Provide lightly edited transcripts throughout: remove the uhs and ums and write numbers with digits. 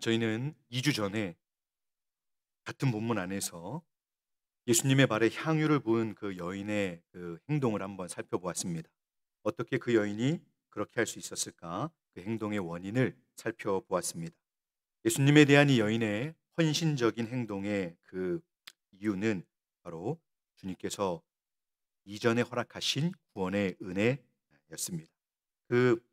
저희는 2주 전에 같은 본문 안에서 예수님의 발에 향유를 부은 그 여인의 그 행동을 한번 살펴보았습니다. 어떻게 그 여인이 그렇게 할 수 있었을까? 그 행동의 원인을 살펴보았습니다. 예수님에 대한 이 여인의 헌신적인 행동의 그 이유는 바로 주님께서 이전에 허락하신 구원의 은혜였습니다. 그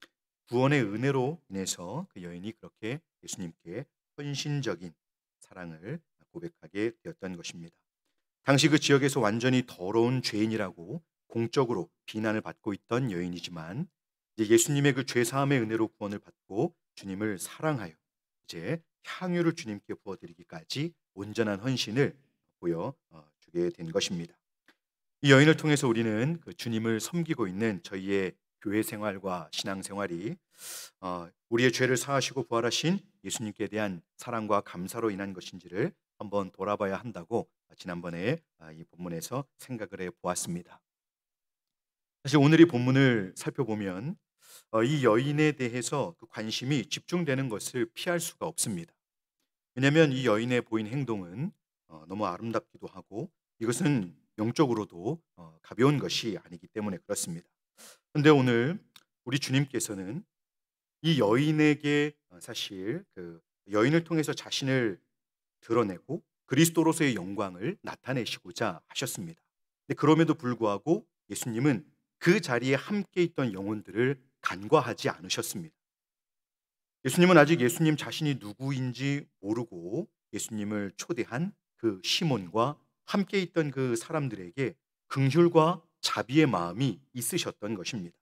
구원의 은혜로 인해서 그 여인이 그렇게 예수님께 헌신적인 사랑을 고백하게 되었던 것입니다. 당시 그 지역에서 완전히 더러운 죄인이라고 공적으로 비난을 받고 있던 여인이지만 이제 예수님의 그 죄사함의 은혜로 구원을 받고 주님을 사랑하여 이제 향유를 주님께 부어드리기까지 온전한 헌신을 보여주게 된 것입니다. 이 여인을 통해서 우리는 그 주님을 섬기고 있는 저희의 교회 생활과 신앙 생활이 우리의 죄를 사하시고 부활하신 예수님께 대한 사랑과 감사로 인한 것인지를 한번 돌아봐야 한다고 지난번에 이 본문에서 생각을 해 보았습니다. 사실 오늘 이 본문을 살펴보면 이 여인에 대해서 그 관심이 집중되는 것을 피할 수가 없습니다. 왜냐하면 이 여인의 보인 행동은 너무 아름답기도 하고 이것은 영적으로도 가벼운 것이 아니기 때문에 그렇습니다. 그런데 오늘 우리 주님께서는 이 여인에게 사실 그 여인을 통해서 자신을 드러내고 그리스도로서의 영광을 나타내시고자 하셨습니다. 근데 그럼에도 불구하고 예수님은 그 자리에 함께 있던 영혼들을 간과하지 않으셨습니다. 예수님은 아직 예수님 자신이 누구인지 모르고 예수님을 초대한 그 시몬과 함께 있던 그 사람들에게 긍휼과 자비의 마음이 있으셨던 것입니다.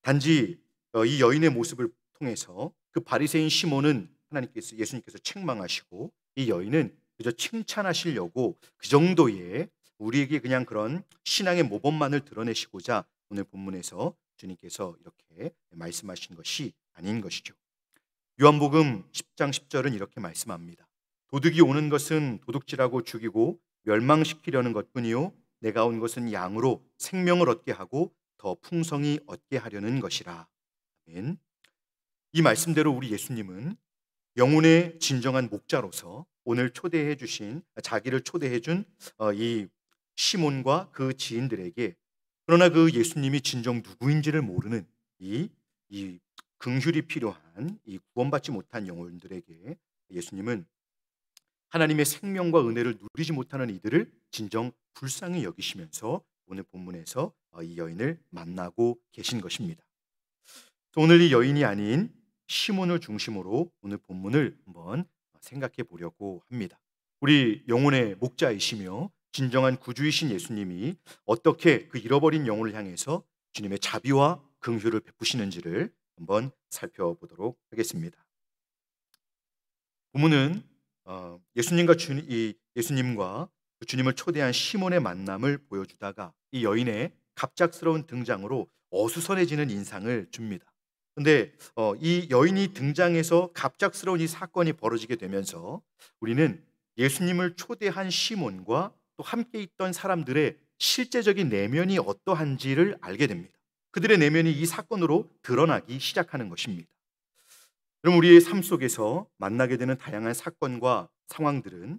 단지 이 여인의 모습을 통해서 그 바리새인 시몬은 하나님께서 예수님께서 책망하시고 이 여인은 그저 칭찬하시려고 그 정도의 우리에게 그냥 그런 신앙의 모범만을 드러내시고자 오늘 본문에서 주님께서 이렇게 말씀하신 것이 아닌 것이죠. 요한복음 10장 10절은 이렇게 말씀합니다. 도둑이 오는 것은 도둑질하고 죽이고 멸망시키려는 것뿐이요 내가 온 것은 양으로 생명을 얻게 하고 더 풍성히 얻게 하려는 것이라. 아멘. 이 말씀대로 우리 예수님은 영혼의 진정한 목자로서 오늘 초대해 주신 자기를 초대해 준 이 시몬과 그 지인들에게 그러나 그 예수님이 진정 누구인지를 모르는 이 긍휼이 필요한 이 구원받지 못한 영혼들에게 예수님은 하나님의 생명과 은혜를 누리지 못하는 이들을 진정 불쌍히 여기시면서 오늘 본문에서 이 여인을 만나고 계신 것입니다. 오늘 이 여인이 아닌 시몬을 중심으로 오늘 본문을 한번 생각해 보려고 합니다. 우리 영혼의 목자이시며 진정한 구주이신 예수님이 어떻게 그 잃어버린 영혼을 향해서 주님의 자비와 긍휼을 베푸시는지를 한번 살펴보도록 하겠습니다. 본문은 예수님과 그 주님을 초대한 시몬의 만남을 보여주다가 이 여인의 갑작스러운 등장으로 어수선해지는 인상을 줍니다. 근데 이 여인이 등장해서 갑작스러운 이 사건이 벌어지게 되면서 우리는 예수님을 초대한 시몬과 또 함께 있던 사람들의 실제적인 내면이 어떠한지를 알게 됩니다. 그들의 내면이 이 사건으로 드러나기 시작하는 것입니다. 그럼 우리의 삶 속에서 만나게 되는 다양한 사건과 상황들은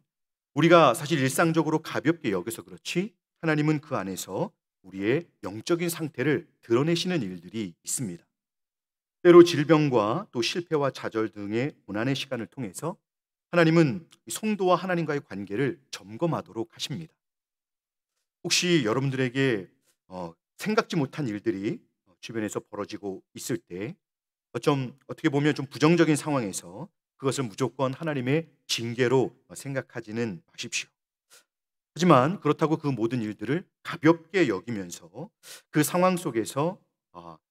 우리가 사실 일상적으로 가볍게 여겨서 그렇지 하나님은 그 안에서 우리의 영적인 상태를 드러내시는 일들이 있습니다. 때로 질병과 또 실패와 좌절 등의 고난의 시간을 통해서 하나님은 성도와 하나님과의 관계를 점검하도록 하십니다. 혹시 여러분들에게 생각지 못한 일들이 주변에서 벌어지고 있을 때 어떻게 보면 좀 부정적인 상황에서 그것을 무조건 하나님의 징계로 생각하지는 마십시오. 하지만 그렇다고 그 모든 일들을 가볍게 여기면서 그 상황 속에서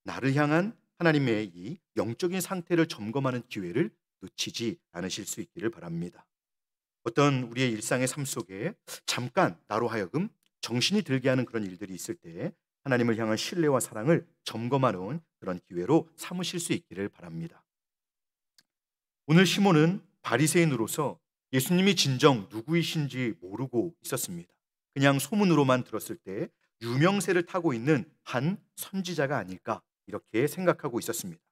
나를 향한 하나님의 이 영적인 상태를 점검하는 기회를 놓치지 않으실 수 있기를 바랍니다. 어떤 우리의 일상의 삶 속에 잠깐 나로 하여금 정신이 들게 하는 그런 일들이 있을 때 하나님을 향한 신뢰와 사랑을 점검하는 그런 기회로 삼으실 수 있기를 바랍니다. 오늘 시몬은 바리새인으로서 예수님이 진정 누구이신지 모르고 있었습니다. 그냥 소문으로만 들었을 때 유명세를 타고 있는 한 선지자가 아닐까 이렇게 생각하고 있었습니다.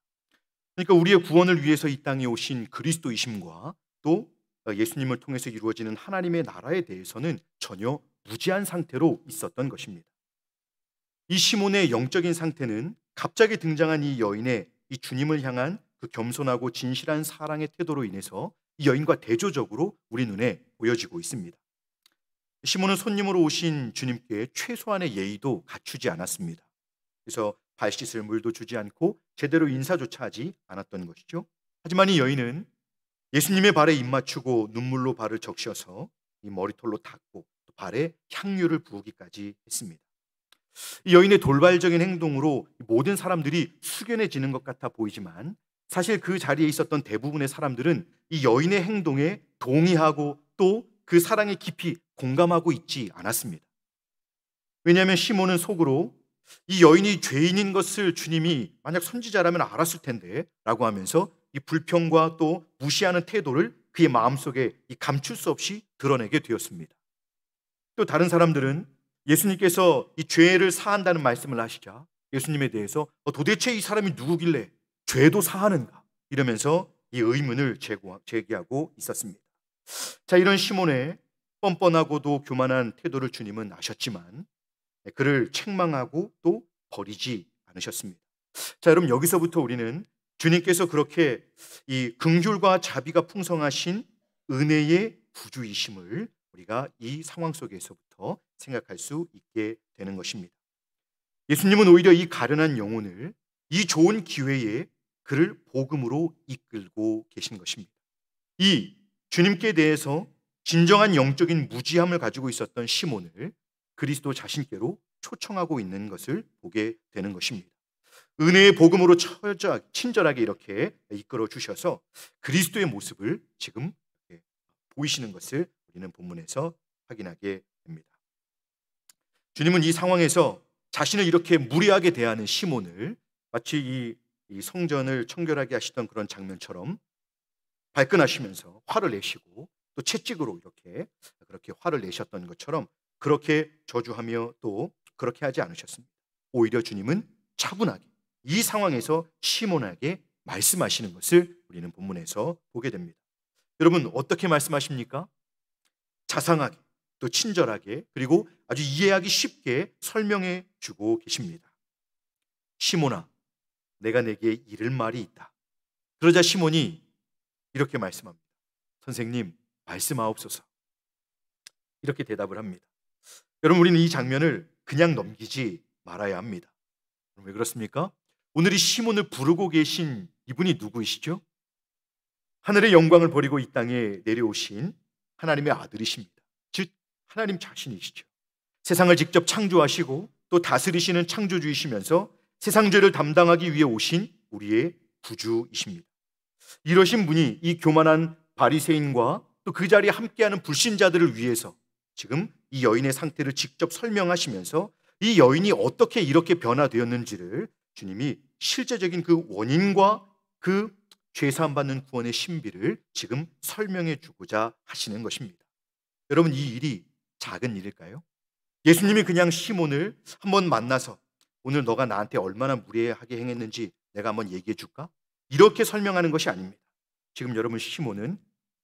그러니까 우리의 구원을 위해서 이 땅에 오신 그리스도이심과 또 예수님을 통해서 이루어지는 하나님의 나라에 대해서는 전혀 무지한 상태로 있었던 것입니다. 이 시몬의 영적인 상태는 갑자기 등장한 이 여인의 이 주님을 향한 그 겸손하고 진실한 사랑의 태도로 인해서 이 여인과 대조적으로 우리 눈에 보여지고 있습니다. 시몬은 손님으로 오신 주님께 최소한의 예의도 갖추지 않았습니다. 그래서 발 씻을 물도 주지 않고 제대로 인사조차 하지 않았던 것이죠. 하지만 이 여인은 예수님의 발에 입 맞추고 눈물로 발을 적셔서 이 머리털로 닦고 또 발에 향유를 부으기까지 했습니다. 이 여인의 돌발적인 행동으로 모든 사람들이 숙연해지는 것 같아 보이지만 사실 그 자리에 있었던 대부분의 사람들은 이 여인의 행동에 동의하고 또 그 사랑에 깊이 공감하고 있지 않았습니다. 왜냐하면 시몬은 속으로 이 여인이 죄인인 것을 주님이 만약 선지자라면 알았을 텐데 라고 하면서 이 불평과 또 무시하는 태도를 그의 마음속에 감출 수 없이 드러내게 되었습니다. 또 다른 사람들은 예수님께서 이 죄를 사한다는 말씀을 하시자 예수님에 대해서 도대체 이 사람이 누구길래 죄도 사하는가 이러면서 이 의문을 제기하고 있었습니다. 자, 이런 시몬의 뻔뻔하고도 교만한 태도를 주님은 아셨지만 그를 책망하고 또 버리지 않으셨습니다. 자, 여러분 여기서부터 우리는 주님께서 그렇게 이 긍휼과 자비가 풍성하신 은혜의 구주이심을 우리가 이 상황 속에서부터 생각할 수 있게 되는 것입니다. 예수님은 오히려 이 가련한 영혼을 이 좋은 기회에 그를 복음으로 이끌고 계신 것입니다. 이 주님께 대해서 진정한 영적인 무지함을 가지고 있었던 시몬을 그리스도 자신께로 초청하고 있는 것을 보게 되는 것입니다. 은혜의 복음으로 친절하게 이렇게 이끌어 주셔서 그리스도의 모습을 지금 보이시는 것을 우리는 본문에서 확인하게 됩니다. 주님은 이 상황에서 자신을 이렇게 무례하게 대하는 시몬을 마치 이 성전을 청결하게 하시던 그런 장면처럼 발끈하시면서 화를 내시고 또 채찍으로 그렇게 화를 내셨던 것처럼 그렇게 저주하며 또 그렇게 하지 않으셨습니다. 오히려 주님은 차분하게 이 상황에서 시몬에게 말씀하시는 것을 우리는 본문에서 보게 됩니다. 여러분 어떻게 말씀하십니까? 자상하게 또 친절하게 그리고 아주 이해하기 쉽게 설명해 주고 계십니다. 시몬아, 내가 내게 이를 말이 있다. 그러자 시몬이 이렇게 말씀합니다. 선생님, 말씀하옵소서. 이렇게 대답을 합니다. 여러분 우리는 이 장면을 그냥 넘기지 말아야 합니다. 왜 그렇습니까? 오늘 이 시몬을 부르고 계신 이분이 누구이시죠? 하늘의 영광을 버리고 이 땅에 내려오신 하나님의 아들이십니다. 즉 하나님 자신이시죠. 세상을 직접 창조하시고 또 다스리시는 창조주이시면서 세상 죄를 담당하기 위해 오신 우리의 구주이십니다. 이러신 분이 이 교만한 바리새인과 또 그 자리에 함께하는 불신자들을 위해서 지금 이 여인의 상태를 직접 설명하시면서 이 여인이 어떻게 이렇게 변화되었는지를 주님이 실제적인 그 원인과 그 죄사함 받는 구원의 신비를 지금 설명해 주고자 하시는 것입니다. 여러분 이 일이 작은 일일까요? 예수님이 그냥 시몬을 한번 만나서 오늘 너가 나한테 얼마나 무례하게 행했는지 내가 한번 얘기해 줄까? 이렇게 설명하는 것이 아닙니다. 지금 여러분 시몬은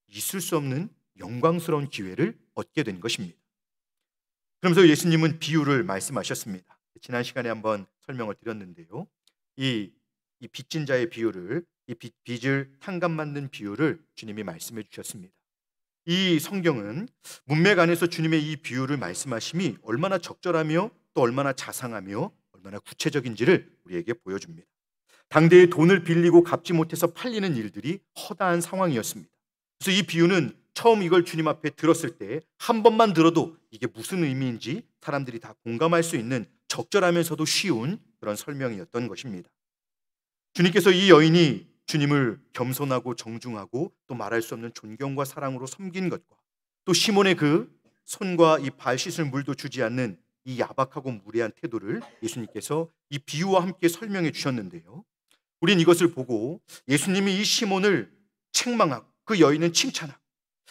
있을 수 없는 영광스러운 기회를 얻게 된 것입니다. 그러면서 예수님은 비유를 말씀하셨습니다. 지난 시간에 한번 설명을 드렸는데요. 이 빚진 자의 비유를 이 빚을 탕감 만든 비유를 주님이 말씀해 주셨습니다. 이 성경은 문맥 안에서 주님의 이 비유를 말씀하심이 얼마나 적절하며 또 얼마나 자상하며 얼마나 구체적인지를 우리에게 보여줍니다. 당대에 돈을 빌리고 갚지 못해서 팔리는 일들이 허다한 상황이었습니다. 그래서 이 비유는 처음 이걸 주님 앞에 들었을 때 한 번만 들어도 이게 무슨 의미인지 사람들이 다 공감할 수 있는 적절하면서도 쉬운 그런 설명이었던 것입니다. 주님께서 이 여인이 주님을 겸손하고 정중하고 또 말할 수 없는 존경과 사랑으로 섬긴 것과 또 시몬의 그 손과 이 발 씻을 물도 주지 않는 이 야박하고 무례한 태도를 예수님께서 이 비유와 함께 설명해 주셨는데요. 우린 이것을 보고 예수님이 이 시몬을 책망하고 그 여인은 칭찬하고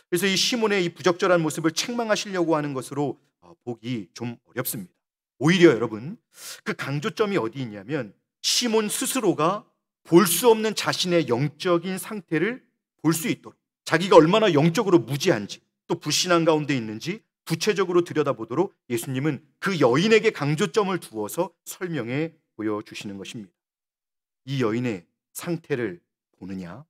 그래서 이 시몬의 이 부적절한 모습을 책망하시려고 하는 것으로 보기 좀 어렵습니다. 오히려 여러분 그 강조점이 어디 있냐면 시몬 스스로가 볼 수 없는 자신의 영적인 상태를 볼 수 있도록 자기가 얼마나 영적으로 무지한지 또 불신앙 가운데 있는지 구체적으로 들여다보도록 예수님은 그 여인에게 강조점을 두어서 설명해 보여주시는 것입니다. 이 여인의 상태를 보느냐?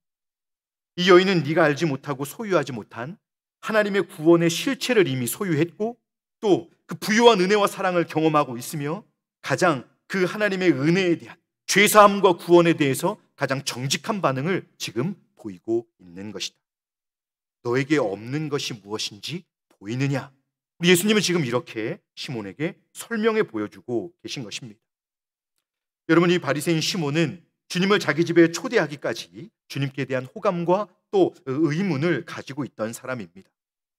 이 여인은 네가 알지 못하고 소유하지 못한 하나님의 구원의 실체를 이미 소유했고 또 그 부유한 은혜와 사랑을 경험하고 있으며 가장 그 하나님의 은혜에 대한 죄사함과 구원에 대해서 가장 정직한 반응을 지금 보이고 있는 것이다. 너에게 없는 것이 무엇인지 보이느냐? 우리 예수님은 지금 이렇게 시몬에게 설명해 보여주고 계신 것입니다. 여러분, 이 바리새인 시몬은 주님을 자기 집에 초대하기까지 주님께 대한 호감과 또 의문을 가지고 있던 사람입니다.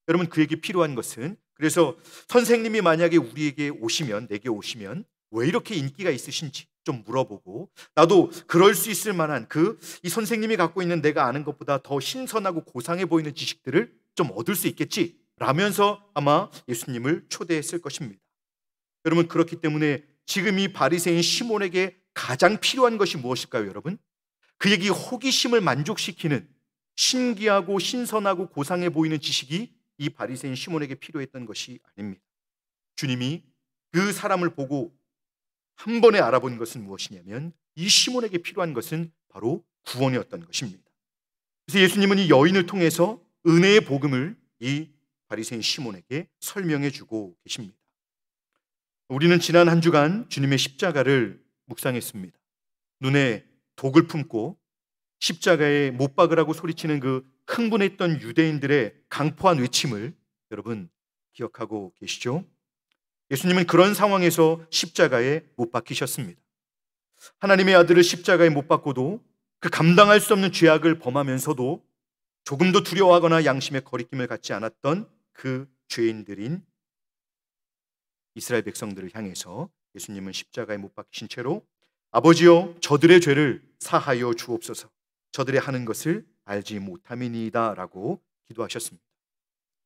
여러분, 그에게 필요한 것은, 그래서 선생님이 만약에 우리에게 오시면, 내게 오시면 왜 이렇게 인기가 있으신지 좀 물어보고, 나도 그럴 수 있을 만한 이 선생님이 갖고 있는 내가 아는 것보다 더 신선하고 고상해 보이는 지식들을 좀 얻을 수 있겠지 라면서 아마 예수님을 초대했을 것입니다. 여러분, 그렇기 때문에 지금 이 바리새인 시몬에게 가장 필요한 것이 무엇일까요, 여러분? 그에게 호기심을 만족시키는 신기하고 신선하고 고상해 보이는 지식이 이 바리새인 시몬에게 필요했던 것이 아닙니다. 주님이 그 사람을 보고 한 번에 알아본 것은 무엇이냐면 이 시몬에게 필요한 것은 바로 구원이었던 것입니다. 그래서 예수님은 이 여인을 통해서 은혜의 복음을 이 바리새인 시몬에게 설명해 주고 계십니다. 우리는 지난 한 주간 주님의 십자가를 묵상했습니다. 눈에 독을 품고 십자가에 못 박으라고 소리치는 그 흥분했던 유대인들의 강포한 외침을 여러분 기억하고 계시죠? 예수님은 그런 상황에서 십자가에 못 박히셨습니다. 하나님의 아들을 십자가에 못 박고도 그 감당할 수 없는 죄악을 범하면서도 조금도 두려워하거나 양심의 거리낌을 갖지 않았던 그 죄인들인 이스라엘 백성들을 향해서 예수님은 십자가에 못 박히신 채로 아버지여 저들의 죄를 사하여 주옵소서, 저들의 하는 것을 알지 못함이니이다 라고 기도하셨습니다.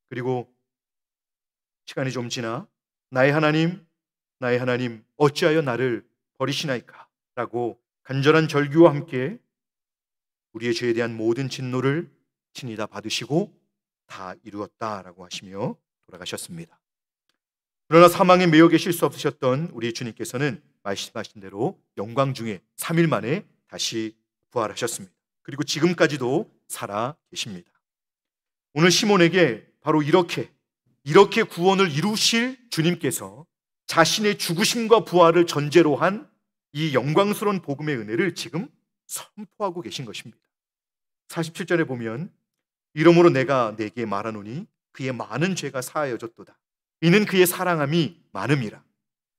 그리고 시간이 좀 지나 나의 하나님 어찌하여 나를 버리시나이까 라고 간절한 절규와 함께 우리의 죄에 대한 모든 진노를 친히 다 받으시고 다 이루었다라고 하시며 돌아가셨습니다. 그러나 사망에 매여 계실 수 없으셨던 우리 주님께서는 말씀하신 대로 영광 중에 3일 만에 다시 부활하셨습니다. 그리고 지금까지도 살아 계십니다. 오늘 시몬에게 바로 이렇게 구원을 이루실 주님께서 자신의 죽으심과 부활을 전제로 한 이 영광스러운 복음의 은혜를 지금 선포하고 계신 것입니다. 47절에 보면 이러므로 내가 네게 말하노니 그의 많은 죄가 사하여졌도다. 이는 그의 사랑함이 많음이라.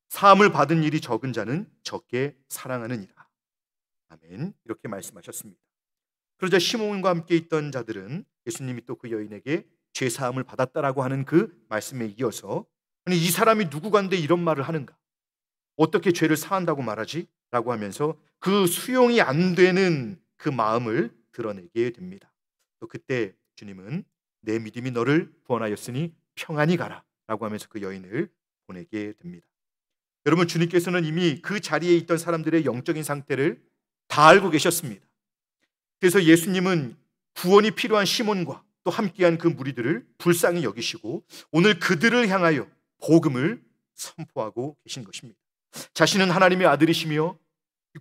사함을 받은 일이 적은 자는 적게 사랑하느니라. 아멘. 이렇게 말씀하셨습니다. 그러자 시몬과 함께 있던 자들은 예수님이 또 그 여인에게 죄 사함을 받았다라고 하는 그 말씀에 이어서 아니 이 사람이 누구간데 이런 말을 하는가? 어떻게 죄를 사한다고 말하지? 라고 하면서 그 수용이 안 되는 그 마음을 드러내게 됩니다. 또 그때 주님은 내 믿음이 너를 구원하였으니 평안히 가라 라고 하면서 그 여인을 보내게 됩니다. 여러분, 주님께서는 이미 그 자리에 있던 사람들의 영적인 상태를 다 알고 계셨습니다. 그래서 예수님은 구원이 필요한 시몬과 또 함께한 그 무리들을 불쌍히 여기시고 오늘 그들을 향하여 복음을 선포하고 계신 것입니다. 자신은 하나님의 아들이시며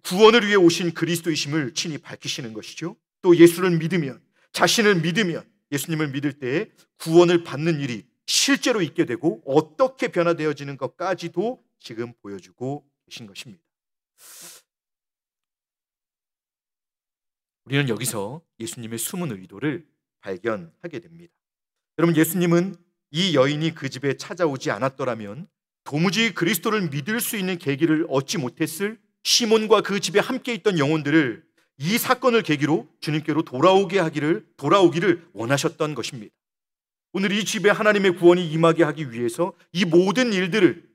구원을 위해 오신 그리스도이심을 친히 밝히시는 것이죠. 또 예수를 믿으면, 자신을 믿으면, 예수님을 믿을 때 구원을 받는 일이 실제로 있게 되고 어떻게 변화되어지는 것까지도 지금 보여주고 계신 것입니다. 우리는 여기서 예수님의 숨은 의도를 발견하게 됩니다. 여러분, 예수님은 이 여인이 그 집에 찾아오지 않았더라면 도무지 그리스도를 믿을 수 있는 계기를 얻지 못했을 시몬과 그 집에 함께 있던 영혼들을 이 사건을 계기로 주님께로 돌아오기를 원하셨던 것입니다. 오늘 이 집에 하나님의 구원이 임하게 하기 위해서 이 모든 일들을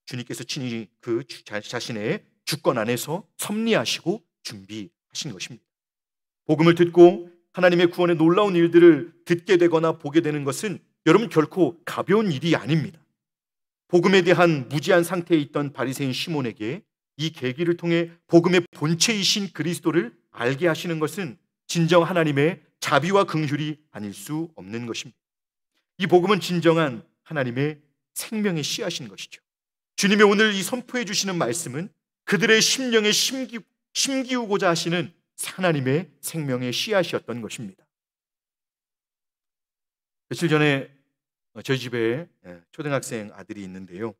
주님께서 친히 그 자신의 주권 안에서 섭리하시고 준비하신 것입니다. 복음을 듣고 하나님의 구원의 놀라운 일들을 듣게 되거나 보게 되는 것은 여러분 결코 가벼운 일이 아닙니다. 복음에 대한 무지한 상태에 있던 바리새인 시몬에게 이 계기를 통해 복음의 본체이신 그리스도를 알게 하시는 것은 진정 하나님의 자비와 긍휼이 아닐 수 없는 것입니다. 이 복음은 진정한 하나님의 생명의 씨앗인 것이죠. 주님이 오늘 이 선포해 주시는 말씀은 그들의 심령에 심기우고자 하시는 하나님의 생명의 씨앗이었던 것입니다. 며칠 전에 저희 집에 초등학생 아들이 있는데요.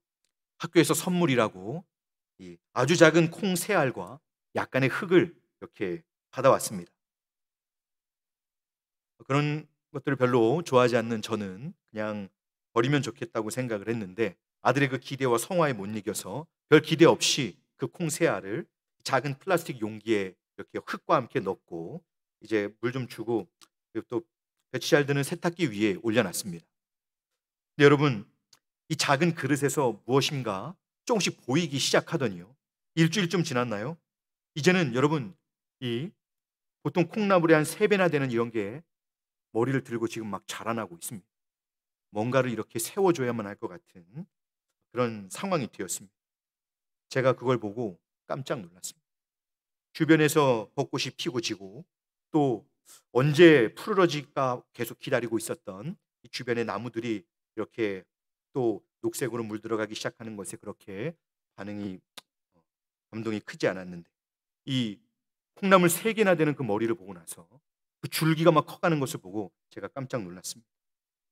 학교에서 선물이라고 이 아주 작은 콩 3알과 약간의 흙을 이렇게 받아왔습니다. 그런 것들을 별로 좋아하지 않는 저는 그냥 버리면 좋겠다고 생각을 했는데, 아들의 그 기대와 성화에 못 이겨서 별 기대 없이 그 콩 3알을 작은 플라스틱 용기에 이렇게 흙과 함께 넣고 이제 물 좀 주고, 그리고 또 배치 잘 드는 세탁기 위에 올려놨습니다. 근데 여러분, 이 작은 그릇에서 무엇인가 조금씩 보이기 시작하더니요, 일주일쯤 지났나요? 이제는 여러분, 이 보통 콩나물의 한 3배나 되는 이런 게 머리를 들고 지금 막 자라나고 있습니다. 뭔가를 이렇게 세워줘야만 할 것 같은 그런 상황이 되었습니다. 제가 그걸 보고 깜짝 놀랐습니다. 주변에서 벚꽃이 피고 지고, 또 언제 푸르러질까 계속 기다리고 있었던 이 주변의 나무들이 이렇게 또 녹색으로 물들어가기 시작하는 것에 그렇게 반응이 감동이 크지 않았는데, 이 콩나물 3개나 되는 그 머리를 보고 나서 그 줄기가 막 커가는 것을 보고 제가 깜짝 놀랐습니다.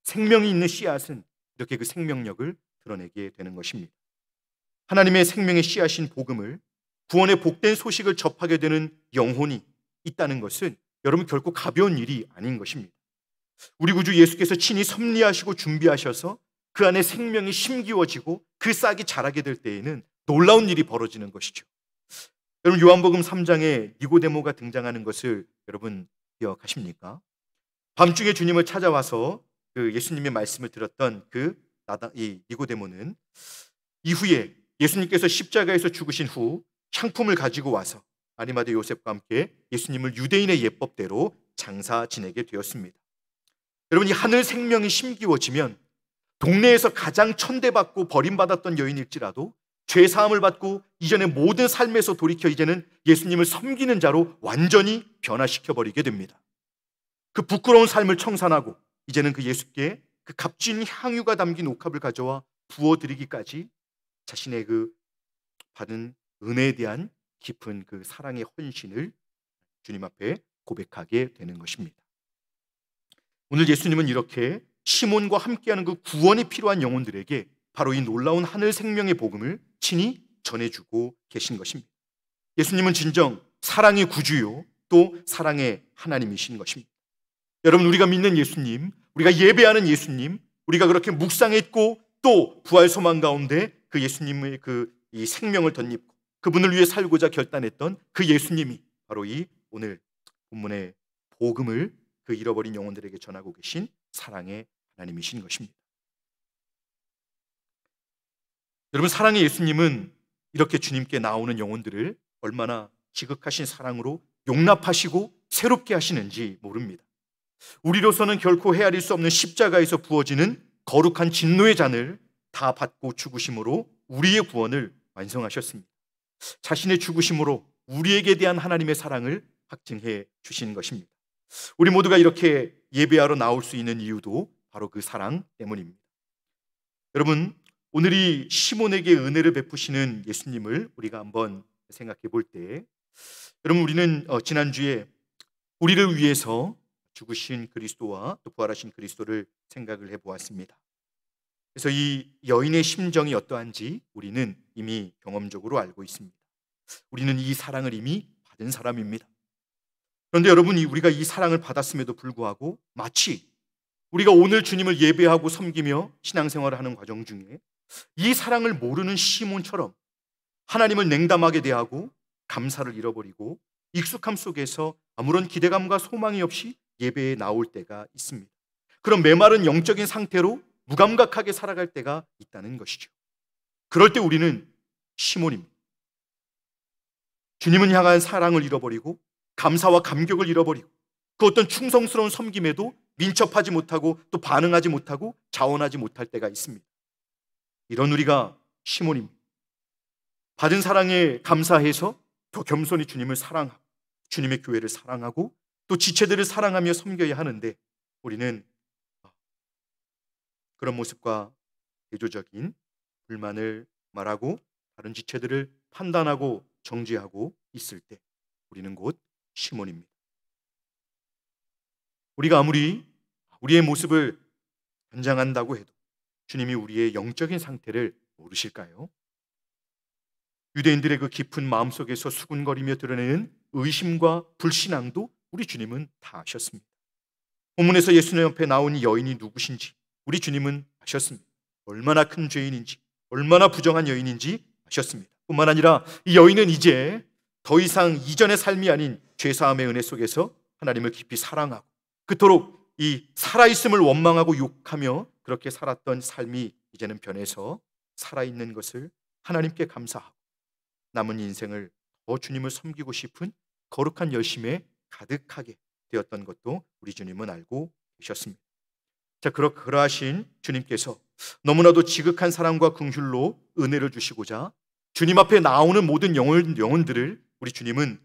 생명이 있는 씨앗은 이렇게 그 생명력을 드러내게 되는 것입니다. 하나님의 생명의 씨앗인 복음을, 구원의 복된 소식을 접하게 되는 영혼이 있다는 것은 여러분 결코 가벼운 일이 아닌 것입니다. 우리 구주 예수께서 친히 섭리하시고 준비하셔서 그 안에 생명이 심기워지고 그 싹이 자라게 될 때에는 놀라운 일이 벌어지는 것이죠. 여러분, 요한복음 3장에 니고데모가 등장하는 것을 여러분 기억하십니까? 밤중에 주님을 찾아와서 그 예수님의 말씀을 들었던 이 니고데모는 이후에 예수님께서 십자가에서 죽으신 후 향품을 가지고 와서 아리마대 요셉과 함께 예수님을 유대인의 예법대로 장사 지내게 되었습니다. 여러분, 이 하늘 생명이 심기워지면 동네에서 가장 천대받고 버림받았던 여인일지라도 죄 사함을 받고 이전의 모든 삶에서 돌이켜 이제는 예수님을 섬기는 자로 완전히 변화시켜 버리게 됩니다. 그 부끄러운 삶을 청산하고 이제는 그 예수께 그 값진 향유가 담긴 옥합을 가져와 부어드리기까지 자신의 그 받은 은혜에 대한 깊은 그 사랑의 헌신을 주님 앞에 고백하게 되는 것입니다. 오늘 예수님은 이렇게 시몬과 함께하는 그 구원이 필요한 영혼들에게 바로 이 놀라운 하늘 생명의 복음을 친히 전해주고 계신 것입니다. 예수님은 진정 사랑의 구주요 또 사랑의 하나님이신 것입니다. 여러분, 우리가 믿는 예수님, 우리가 예배하는 예수님, 우리가 그렇게 묵상했고 또 부활 소망 가운데 그 예수님의 이 생명을 덧입고 그분을 위해 살고자 결단했던 그 예수님이 바로 이 오늘 본문의 복음을 그 잃어버린 영혼들에게 전하고 계신 사랑의 하나님이신 것입니다. 여러분, 사랑의 예수님은 이렇게 주님께 나오는 영혼들을 얼마나 지극하신 사랑으로 용납하시고 새롭게 하시는지 모릅니다. 우리로서는 결코 헤아릴 수 없는 십자가에서 부어지는 거룩한 진노의 잔을 다 받고 죽으심으로 우리의 구원을 완성하셨습니다. 자신의 죽으심으로 우리에게 대한 하나님의 사랑을 확증해 주신 것입니다. 우리 모두가 이렇게 예배하러 나올 수 있는 이유도 바로 그 사랑 때문입니다. 여러분, 오늘 이 시몬에게 은혜를 베푸시는 예수님을 우리가 한번 생각해 볼 때, 여러분, 우리는 지난주에 우리를 위해서 죽으신 그리스도와 또 부활하신 그리스도를 생각을 해보았습니다. 그래서 이 여인의 심정이 어떠한지 우리는 이미 경험적으로 알고 있습니다. 우리는 이 사랑을 이미 받은 사람입니다. 그런데 여러분, 우리가 이 사랑을 받았음에도 불구하고 마치 우리가 오늘 주님을 예배하고 섬기며 신앙생활을 하는 과정 중에 이 사랑을 모르는 시몬처럼 하나님을 냉담하게 대하고 감사를 잃어버리고 익숙함 속에서 아무런 기대감과 소망이 없이 예배에 나올 때가 있습니다. 그런 메마른 영적인 상태로 무감각하게 살아갈 때가 있다는 것이죠. 그럴 때 우리는 시몬입니다. 주님을 향한 사랑을 잃어버리고 감사와 감격을 잃어버리고 그 어떤 충성스러운 섬김에도 민첩하지 못하고 또 반응하지 못하고 자원하지 못할 때가 있습니다. 이런 우리가 시몬입니다. 받은 사랑에 감사해서 더 겸손히 주님을 사랑하고 주님의 교회를 사랑하고 또 지체들을 사랑하며 섬겨야 하는데 우리는 그런 모습과 대조적인 불만을 말하고 다른 지체들을 판단하고 정죄하고 있을 때 우리는 곧 시몬입니다. 우리가 아무리 우리의 모습을 변장한다고 해도 주님이 우리의 영적인 상태를 모르실까요? 유대인들의 그 깊은 마음속에서 수군거리며 드러내는 의심과 불신앙도 우리 주님은 다 아셨습니다. 본문에서 예수님 옆에 나온 이 여인이 누구신지 우리 주님은 아셨습니다. 얼마나 큰 죄인인지, 얼마나 부정한 여인인지 아셨습니다. 뿐만 아니라 이 여인은 이제 더 이상 이전의 삶이 아닌 죄사함의 은혜 속에서 하나님을 깊이 사랑하고 그토록 이 살아있음을 원망하고 욕하며 그렇게 살았던 삶이 이제는 변해서 살아있는 것을 하나님께 감사하고 남은 인생을 더 주님을 섬기고 싶은 거룩한 열심에 가득하게 되었던 것도 우리 주님은 알고 계셨습니다. 자, 그러하신 주님께서 너무나도 지극한 사랑과 긍휼로 은혜를 주시고자 주님 앞에 나오는 모든 영혼들을 우리 주님은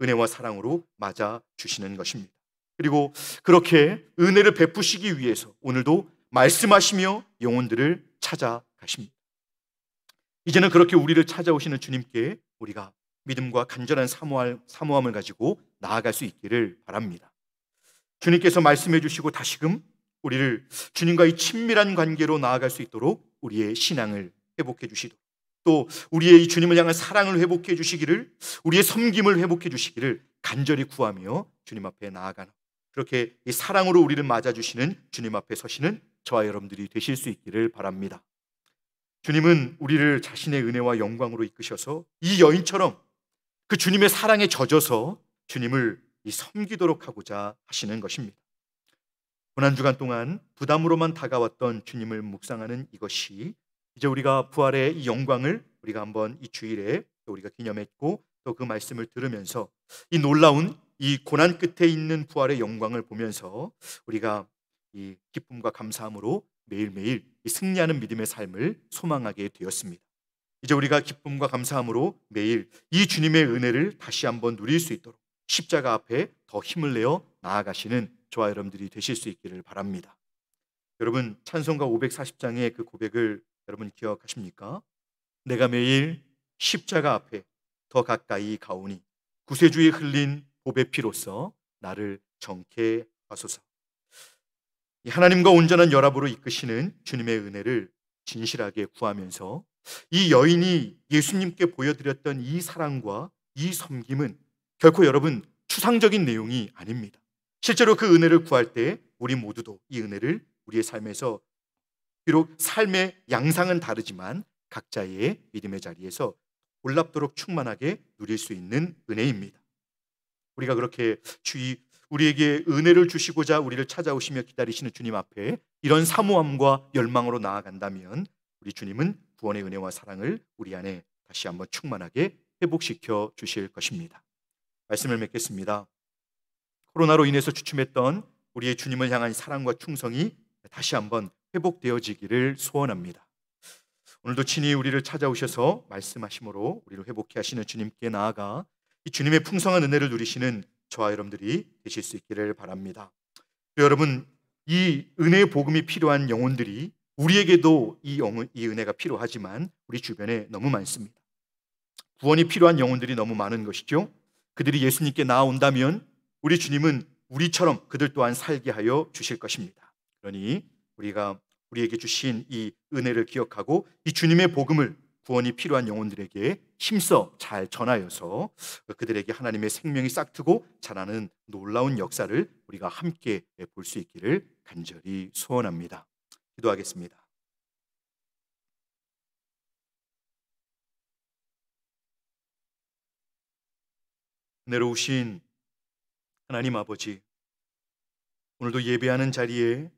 은혜와 사랑으로 맞아 주시는 것입니다. 그리고 그렇게 은혜를 베푸시기 위해서 오늘도 말씀하시며 영혼들을 찾아가십니다. 이제는 그렇게 우리를 찾아오시는 주님께 우리가 믿음과 간절한 사모함을 가지고 나아갈 수 있기를 바랍니다. 주님께서 말씀해 주시고 다시금 우리를 주님과의 친밀한 관계로 나아갈 수 있도록 우리의 신앙을 회복해 주시도록 또 우리의 이 주님을 향한 사랑을 회복해 주시기를 우리의 섬김을 회복해 주시기를 간절히 구하며 주님 앞에 나아가는 그렇게 이 사랑으로 우리를 맞아주시는 주님 앞에 서시는 저와 여러분들이 되실 수 있기를 바랍니다. 주님은 우리를 자신의 은혜와 영광으로 이끄셔서 이 여인처럼 그 주님의 사랑에 젖어서 주님을 섬기도록 하고자 하시는 것입니다. 고난주간 동안 부담으로만 다가왔던 주님을 묵상하는 이것이 이제 우리가 부활의 이 영광을 우리가 한번 이 주일에 우리가 기념했고 또 그 말씀을 들으면서 이 놀라운 이 고난 끝에 있는 부활의 영광을 보면서 우리가 이 기쁨과 감사함으로 매일매일 이 승리하는 믿음의 삶을 소망하게 되었습니다. 이제 우리가 기쁨과 감사함으로 매일 이 주님의 은혜를 다시 한번 누릴 수 있도록 십자가 앞에 더 힘을 내어 나아가시는 저와 여러분들이 되실 수 있기를 바랍니다. 여러분 찬송가 540장의 그 고백을 여러분 기억하십니까? 내가 매일 십자가 앞에 더 가까이 가오니 구세주의 흘린 보배 피로써 나를 정케 하소서. 하나님과 온전한 연합으로 이끄시는 주님의 은혜를 진실하게 구하면서 이 여인이 예수님께 보여드렸던 이 사랑과 이 섬김은 결코 여러분 추상적인 내용이 아닙니다. 실제로 그 은혜를 구할 때 우리 모두도 이 은혜를 우리의 삶에서 비록 삶의 양상은 다르지만 각자의 믿음의 자리에서 놀랍도록 충만하게 누릴 수 있는 은혜입니다. 우리가 그렇게 우리에게 은혜를 주시고자 우리를 찾아오시며 기다리시는 주님 앞에 이런 사모함과 열망으로 나아간다면 우리 주님은 구원의 은혜와 사랑을 우리 안에 다시 한번 충만하게 회복시켜 주실 것입니다. 말씀을 맺겠습니다. 코로나로 인해서 주춤했던 우리의 주님을 향한 사랑과 충성이 다시 한번 회복되어지기를 소원합니다. 오늘도 친히 우리를 찾아오셔서 말씀하심으로 우리를 회복해 하시는 주님께 나아가 이 주님의 풍성한 은혜를 누리시는 저와 여러분들이 되실 수 있기를 바랍니다. 여러분 이 은혜의 복음이 필요한 영혼들이 우리에게도 이 은혜가 필요하지만 우리 주변에 너무 많습니다. 구원이 필요한 영혼들이 너무 많은 것이죠. 그들이 예수님께 나아온다면 우리 주님은 우리처럼 그들 또한 살게 하여 주실 것입니다. 그러니 우리가 우리에게 주신 이 은혜를 기억하고 이 주님의 복음을 구원이 필요한 영혼들에게 힘써 잘 전하여서 그들에게 하나님의 생명이 싹트고 자라는 놀라운 역사를 우리가 함께 볼 수 있기를 간절히 소원합니다. 기도하겠습니다. 은혜로우신 하나님 아버지, 오늘도 예배하는 자리에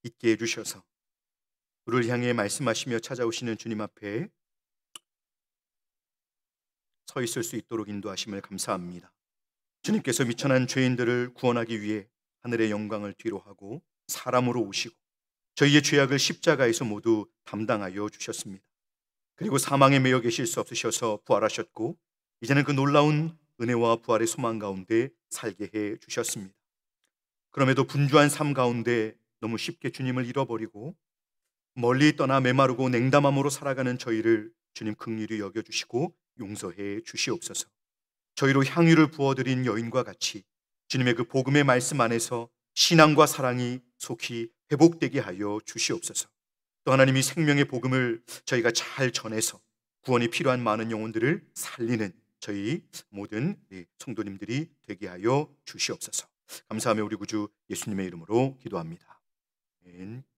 있게 해주셔서 우리를 향해 말씀하시며 찾아오시는 주님 앞에 서 있을 수 있도록 인도하심을 감사합니다. 주님께서 미천한 죄인들을 구원하기 위해 하늘의 영광을 뒤로하고 사람으로 오시고 저희의 죄악을 십자가에서 모두 담당하여 주셨습니다. 그리고 사망에 매여 계실 수 없으셔서 부활하셨고 이제는 그 놀라운 은혜와 부활의 소망 가운데 살게 해 주셨습니다. 그럼에도 분주한 삶 가운데 너무 쉽게 주님을 잃어버리고 멀리 떠나 메마르고 냉담함으로 살아가는 저희를 주님 긍휼히 여겨주시고 용서해 주시옵소서. 저희로 향유를 부어드린 여인과 같이 주님의 그 복음의 말씀 안에서 신앙과 사랑이 속히 회복되게 하여 주시옵소서. 또 하나님이 생명의 복음을 저희가 잘 전해서 구원이 필요한 많은 영혼들을 살리는 저희 모든 성도님들이 되게 하여 주시옵소서. 감사하며 우리 구주 예수님의 이름으로 기도합니다. 아멘.